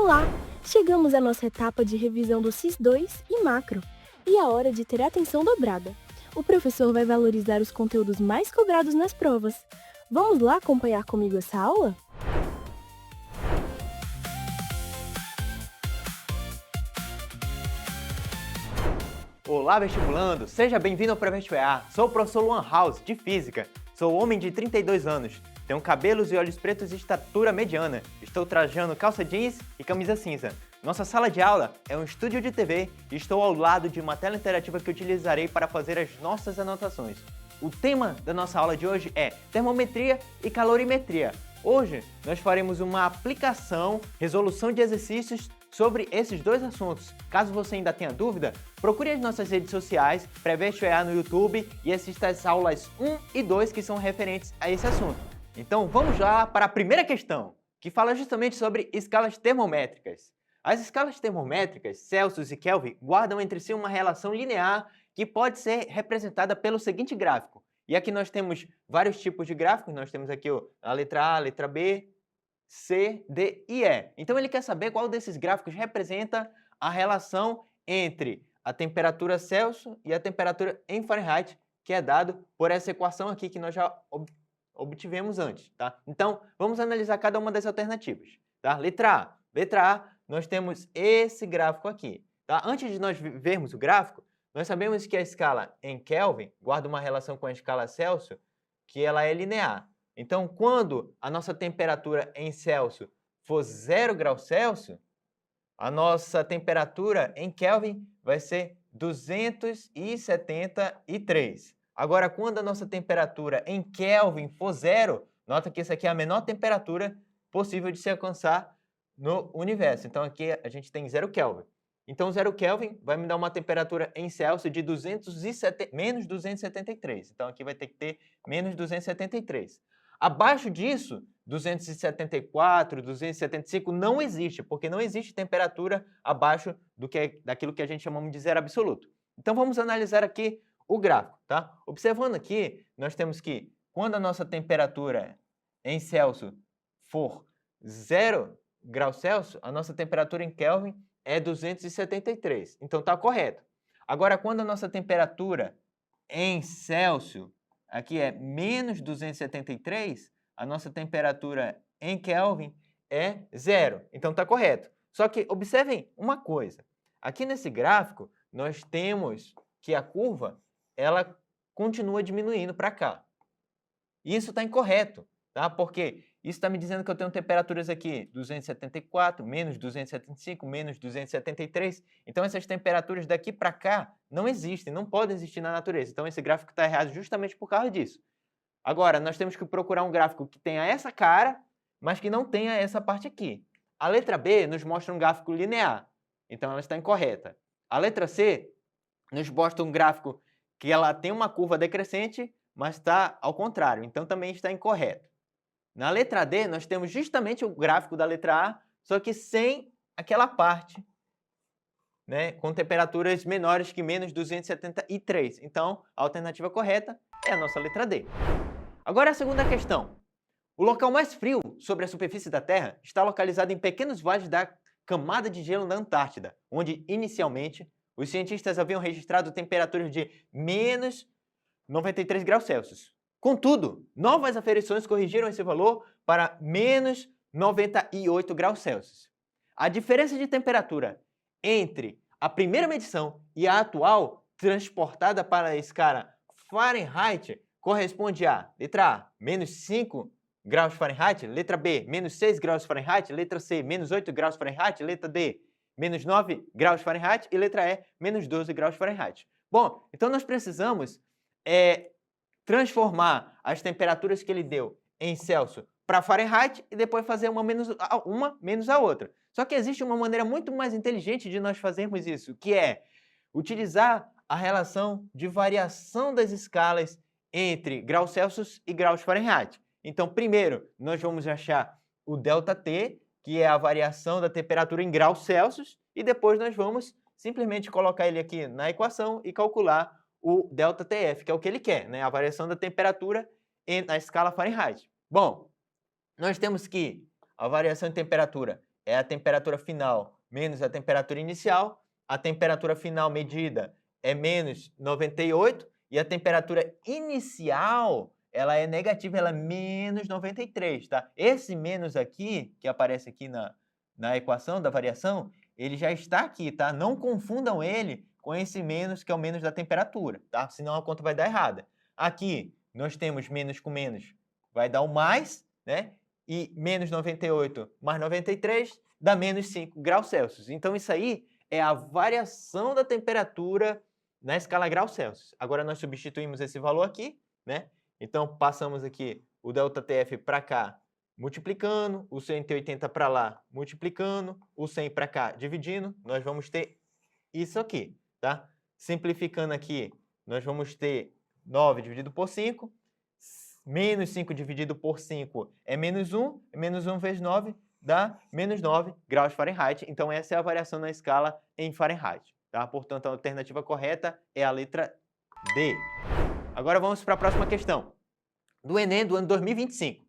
Olá! Chegamos à nossa etapa de revisão do SIS-2 e macro, e é hora de ter atenção dobrada. O professor vai valorizar os conteúdos mais cobrados nas provas. Vamos lá acompanhar comigo essa aula? Olá, vestibulando! Seja bem-vindo ao Preveste EA. Sou o professor Luan House, de Física. Sou homem de 32 anos. Tenho cabelos e olhos pretos e estatura mediana. Estou trajando calça jeans e camisa cinza. Nossa sala de aula é um estúdio de TV e estou ao lado de uma tela interativa que utilizarei para fazer as nossas anotações. O tema da nossa aula de hoje é termometria e calorimetria. Hoje nós faremos uma aplicação, resolução de exercícios sobre esses dois assuntos. Caso você ainda tenha dúvida, procure as nossas redes sociais, Preveste EA no YouTube e assista às aulas 1 e 2 que são referentes a esse assunto. Então vamos lá para a primeira questão, que fala justamente sobre escalas termométricas. As escalas termométricas, Celsius e Kelvin, guardam entre si uma relação linear que pode ser representada pelo seguinte gráfico. E aqui nós temos vários tipos de gráficos, nós temos aqui a letra A, a letra B, C, D e E. Então ele quer saber qual desses gráficos representa a relação entre a temperatura Celsius e a temperatura em Fahrenheit, que é dado por essa equação aqui que nós já obtivemos antes, tá? Então, vamos analisar cada uma das alternativas, tá? Letra A. Letra A, nós temos esse gráfico aqui, tá? Antes de nós vermos o gráfico, nós sabemos que a escala em Kelvin guarda uma relação com a escala Celsius, que ela é linear. Então, quando a nossa temperatura em Celsius for 0 graus Celsius, a nossa temperatura em Kelvin vai ser 273. Agora, quando a nossa temperatura em Kelvin for 0, nota que essa aqui é a menor temperatura possível de se alcançar no universo. Então, aqui a gente tem 0 Kelvin. Então, 0 Kelvin vai me dar uma temperatura em Celsius de menos 273. Então, aqui vai ter que ter menos 273. Abaixo disso, 274, 275 não existe, porque não existe temperatura abaixo daquilo que a gente chamamos de zero absoluto. Então, vamos analisar aqui o gráfico, tá? Observando aqui, nós temos que quando a nossa temperatura em Celsius for 0 graus Celsius, a nossa temperatura em Kelvin é 273. Então, está correto. Agora, quando a nossa temperatura em Celsius aqui é menos 273, a nossa temperatura em Kelvin é 0. Então, está correto. Só que observem uma coisa. Aqui nesse gráfico, nós temos que a curva ela continua diminuindo para cá. Isso está incorreto, tá? Porque isso está me dizendo que eu tenho temperaturas aqui 274, menos 275, menos 273. Então, essas temperaturas daqui para cá não existem, não podem existir na natureza. Então, esse gráfico está errado justamente por causa disso. Agora, nós temos que procurar um gráfico que tenha essa cara, mas que não tenha essa parte aqui. A letra B nos mostra um gráfico linear, então ela está incorreta. A letra C nos mostra um gráfico que ela tem uma curva decrescente, mas está ao contrário, então também está incorreto. Na letra D, nós temos justamente o gráfico da letra A, só que sem aquela parte, né, com temperaturas menores que menos 273. Então, a alternativa correta é a nossa letra D. Agora a segunda questão. O local mais frio sobre a superfície da Terra está localizado em pequenos vales da camada de gelo da Antártida, onde, inicialmente, os cientistas haviam registrado temperaturas de menos 93 graus Celsius. Contudo, novas aferições corrigiram esse valor para menos 98 graus Celsius. A diferença de temperatura entre a primeira medição e a atual, transportada para a escala Fahrenheit, corresponde a letra A, menos 5 graus Fahrenheit, letra B, menos 6 graus Fahrenheit, letra C, menos 8 graus Fahrenheit, letra D, menos 9 graus Fahrenheit e letra E, menos 12 graus Fahrenheit. Bom, então nós precisamos transformar as temperaturas que ele deu em Celsius para Fahrenheit e depois fazer uma menos a outra. Só que existe uma maneira muito mais inteligente de nós fazermos isso, que é utilizar a relação de variação das escalas entre graus Celsius e graus Fahrenheit. Então, primeiro, nós vamos achar o ΔT, que é a variação da temperatura em graus Celsius, e depois nós vamos simplesmente colocar ele aqui na equação e calcular o ΔTF, que é o que ele quer, né? A variação da temperatura na escala Fahrenheit. Bom, nós temos que a variação de temperatura é a temperatura final menos a temperatura inicial. A temperatura final medida é menos 98 e a temperatura inicial, ela é negativa, ela é menos 93, tá? Esse menos aqui, que aparece aqui na equação da variação, ele já está aqui, tá? Não confundam ele com esse menos, que é o menos da temperatura, tá? Senão a conta vai dar errada. Aqui, nós temos menos com menos, vai dar o mais, né? E menos 98 mais 93 dá menos 5 graus Celsius. Então, isso aí é a variação da temperatura na escala graus Celsius. Agora, nós substituímos esse valor aqui, né? Então, passamos aqui o ΔTF para cá, multiplicando, o 180 para lá, multiplicando, o 100 para cá, dividindo, nós vamos ter isso aqui, tá? Simplificando aqui, nós vamos ter 9 dividido por 5, menos 5 dividido por 5 é menos 1, menos 1 vezes 9 dá menos 9 graus Fahrenheit. Então, essa é a variação na escala em Fahrenheit, tá? Portanto, a alternativa correta é a letra D. Agora vamos para a próxima questão, do Enem do ano 2025.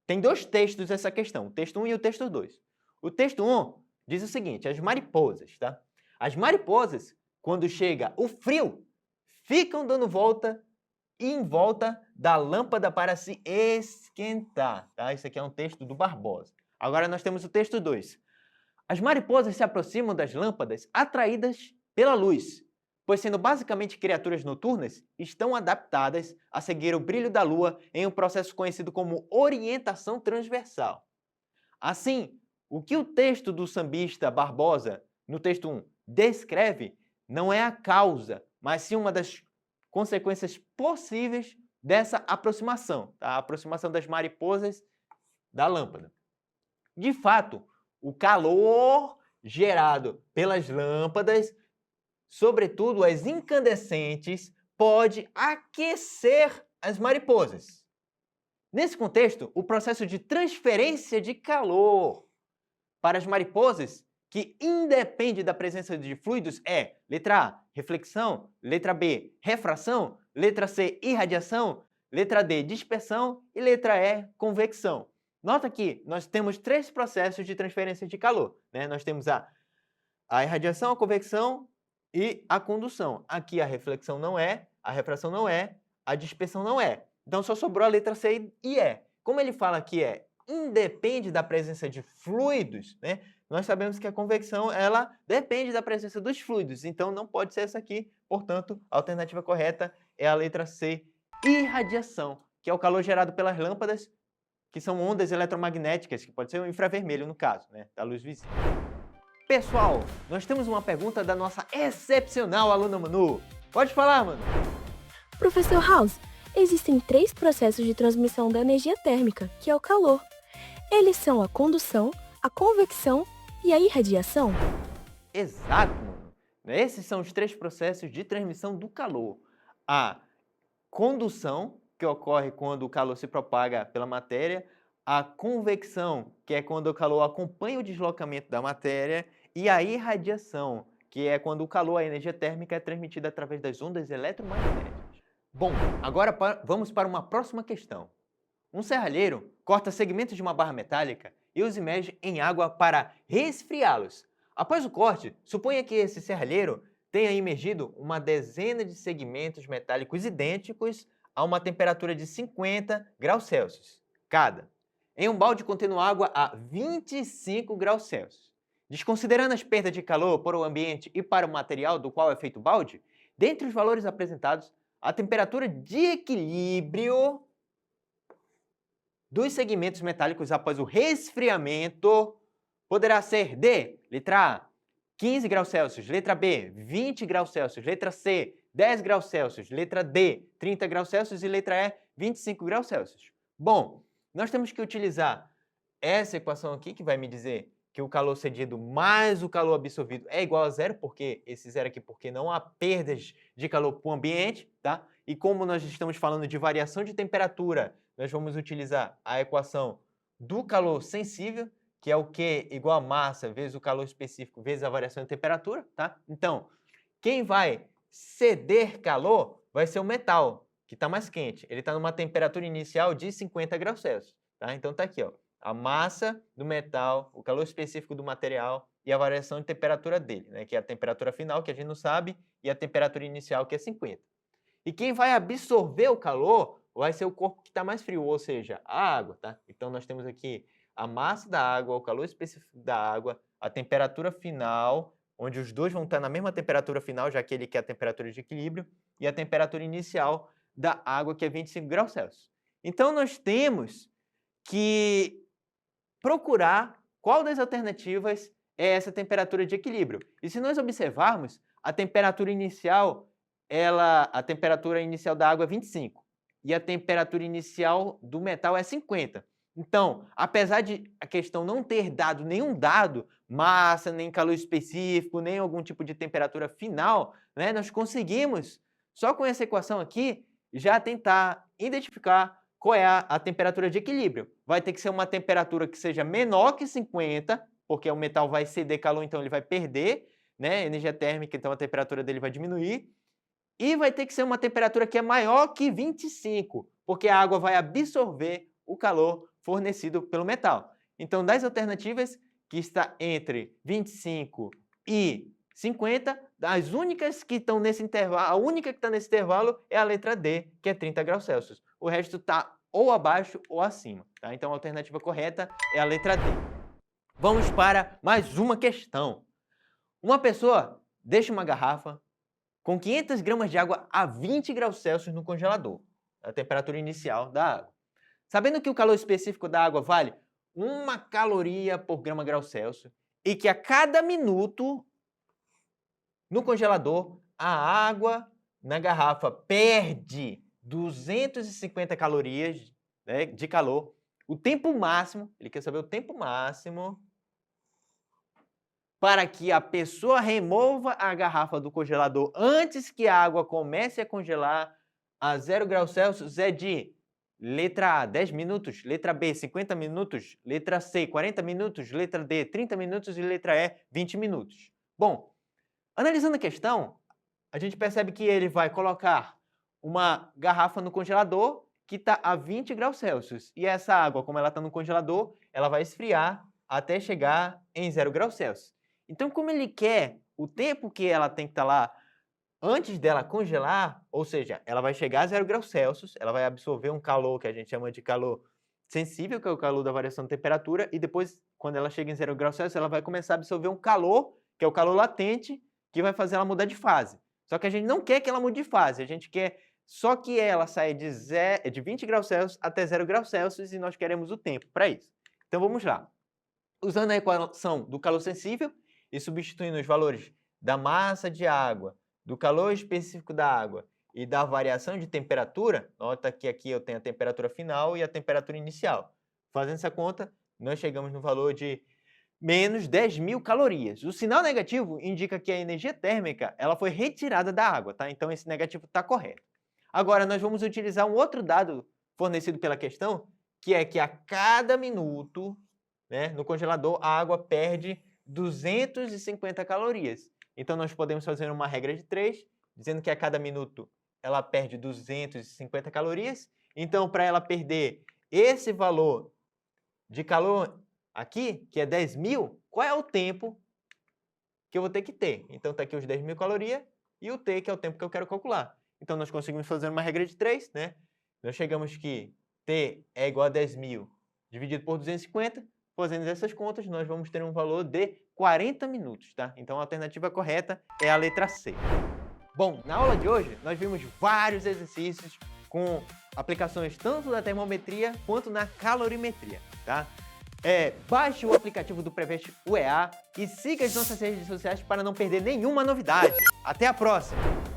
Tem dois textos essa questão, o texto 1 e o texto 2. O texto 1 diz o seguinte, as mariposas, tá? As mariposas, quando chega o frio, ficam dando volta em volta da lâmpada para se esquentar, tá? Isso aqui é um texto do Barbosa. Agora nós temos o texto 2. As mariposas se aproximam das lâmpadas atraídas pela luz, pois sendo basicamente criaturas noturnas, estão adaptadas a seguir o brilho da lua em um processo conhecido como orientação transversal. Assim, o que o texto do sambista Barbosa, no texto 1, descreve não é a causa, mas sim uma das consequências possíveis dessa aproximação, tá? A aproximação das mariposas da lâmpada. De fato, o calor gerado pelas lâmpadas, sobretudo as incandescentes, pode aquecer as mariposas. Nesse contexto, o processo de transferência de calor para as mariposas, que independe da presença de fluidos, é letra A, reflexão, letra B, refração, letra C, irradiação, letra D, dispersão e letra E, convecção. Nota que nós temos três processos de transferência de calor, né? Nós temos a irradiação, a convecção e a condução. Aqui a reflexão não é, a refração não é, a dispersão não é. Então só sobrou a letra C e E. Como ele fala que independe da presença de fluidos, né? Nós sabemos que a convecção, ela depende da presença dos fluidos, então não pode ser essa aqui. Portanto, a alternativa correta é a letra C, irradiação, que é o calor gerado pelas lâmpadas, que são ondas eletromagnéticas, que pode ser o infravermelho no caso, né, da luz visível. Pessoal, nós temos uma pergunta da nossa excepcional aluna Manu. Pode falar, Manu. Professor House, existem 3 processos de transmissão da energia térmica, que é o calor. Eles são a condução, a convecção e a irradiação? Exato, Manu. Esses são os 3 processos de transmissão do calor. A condução, que ocorre quando o calor se propaga pela matéria, a convecção, que é quando o calor acompanha o deslocamento da matéria, e a irradiação, que é quando o calor, a energia térmica, é transmitida através das ondas eletromagnéticas. Bom, agora vamos para uma próxima questão. Um serralheiro corta segmentos de uma barra metálica e os imerge em água para resfriá-los. Após o corte, suponha que esse serralheiro tenha imergido uma dezena de segmentos metálicos idênticos a uma temperatura de 50 graus Celsius cada, em um balde contendo água a 25 graus Celsius. Desconsiderando as perdas de calor para o ambiente e para o material do qual é feito o balde, dentre os valores apresentados, a temperatura de equilíbrio dos segmentos metálicos após o resfriamento poderá ser de letra A, 15 graus Celsius, letra B, 20 graus Celsius, letra C, 10 graus Celsius, letra D, 30 graus Celsius e letra E, 25 graus Celsius. Bom, nós temos que utilizar essa equação aqui, que vai me dizer que o calor cedido mais o calor absorvido é igual a zero, porque esse zero aqui, porque não há perdas de calor para o ambiente, tá? E como nós estamos falando de variação de temperatura, nós vamos utilizar a equação do calor sensível, que é o Q igual a massa vezes o calor específico vezes a variação de temperatura, tá? Então, quem vai ceder calor vai ser o metal, que está mais quente. Ele está numa temperatura inicial de 50 graus Celsius, tá? Então, está aqui, ó. a massa do metal, o calor específico do material e a variação de temperatura dele, né? Que é a temperatura final, que a gente não sabe, e a temperatura inicial, que é 50. E quem vai absorver o calor vai ser o corpo que está mais frio, ou seja, a água, tá? Então, nós temos aqui a massa da água, o calor específico da água, a temperatura final, onde os dois vão estar na mesma temperatura final, já que ele quer a temperatura de equilíbrio, e a temperatura inicial da água, que é 25 graus Celsius. Então, nós temos que procurar qual das alternativas é essa temperatura de equilíbrio. E se nós observarmos, a temperatura inicial da água é 25 e a temperatura inicial do metal é 50. Então, apesar de a questão não ter dado nenhum dado, massa, nem calor específico, nem algum tipo de temperatura final, né, nós conseguimos, só com essa equação aqui, já tentar identificar qual é a temperatura de equilíbrio. Vai ter que ser uma temperatura que seja menor que 50, porque o metal vai ceder calor, então ele vai perder, né, energia térmica, então a temperatura dele vai diminuir. E vai ter que ser uma temperatura que é maior que 25, porque a água vai absorver o calor fornecido pelo metal. Então, das alternativas que está entre 25 e 50, as únicas que estão nesse intervalo, a única que está nesse intervalo é a letra D, que é 30 graus Celsius. O resto está ou abaixo ou acima, tá? Então, a alternativa correta é a letra D. Vamos para mais uma questão. Uma pessoa deixa uma garrafa com 500 gramas de água a 20 graus Celsius no congelador, a temperatura inicial da água. Sabendo que o calor específico da água vale 1 caloria por grama grau Celsius e que a cada minuto no congelador a água na garrafa perde 250 calorias, né, de calor, o tempo máximo, ele quer saber o tempo máximo para que a pessoa remova a garrafa do congelador antes que a água comece a congelar a 0 graus Celsius é de letra A, 10 minutos, letra B, 50 minutos, letra C, 40 minutos, letra D, 30 minutos e letra E, 20 minutos. Bom, analisando a questão, a gente percebe que ele vai colocar uma garrafa no congelador que está a 20 graus Celsius. E essa água, como ela está no congelador, ela vai esfriar até chegar em 0 graus Celsius. Então, como ele quer o tempo que ela tem que estar lá antes dela congelar, ou seja, ela vai chegar a 0 graus Celsius, ela vai absorver um calor que a gente chama de calor sensível, que é o calor da variação de temperatura, e depois, quando ela chega em 0 graus Celsius, ela vai começar a absorver um calor, que é o calor latente, que vai fazer ela mudar de fase. Só que a gente não quer que ela mude de fase, a gente quer só que ela saia de 20 graus Celsius até 0 graus Celsius e nós queremos o tempo para isso. Então, vamos lá. Usando a equação do calor sensível, e substituindo os valores da massa de água, do calor específico da água e da variação de temperatura, nota que aqui eu tenho a temperatura final e a temperatura inicial. Fazendo essa conta, nós chegamos no valor de menos 10.000 calorias. O sinal negativo indica que a energia térmica ela foi retirada da água, tá? Então esse negativo está correto. Agora nós vamos utilizar um outro dado fornecido pela questão, que é que a cada minuto, né, no congelador, a água perde 250 calorias. Então, nós podemos fazer uma regra de 3, dizendo que a cada minuto ela perde 250 calorias. Então, para ela perder esse valor de calor aqui, que é 10.000, qual é o tempo que eu vou ter que ter? Então, está aqui os 10.000 calorias e o T, que é o tempo que eu quero calcular. Então, nós conseguimos fazer uma regra de 3, né? Nós chegamos que T é igual a 10.000 dividido por 250. Fazendo essas contas, nós vamos ter um valor de 40 minutos, tá? Então, a alternativa correta é a letra C. Bom, na aula de hoje, nós vimos vários exercícios com aplicações tanto na termometria quanto na calorimetria, tá? Baixe o aplicativo do Preveste UEA e siga as nossas redes sociais para não perder nenhuma novidade. Até a próxima!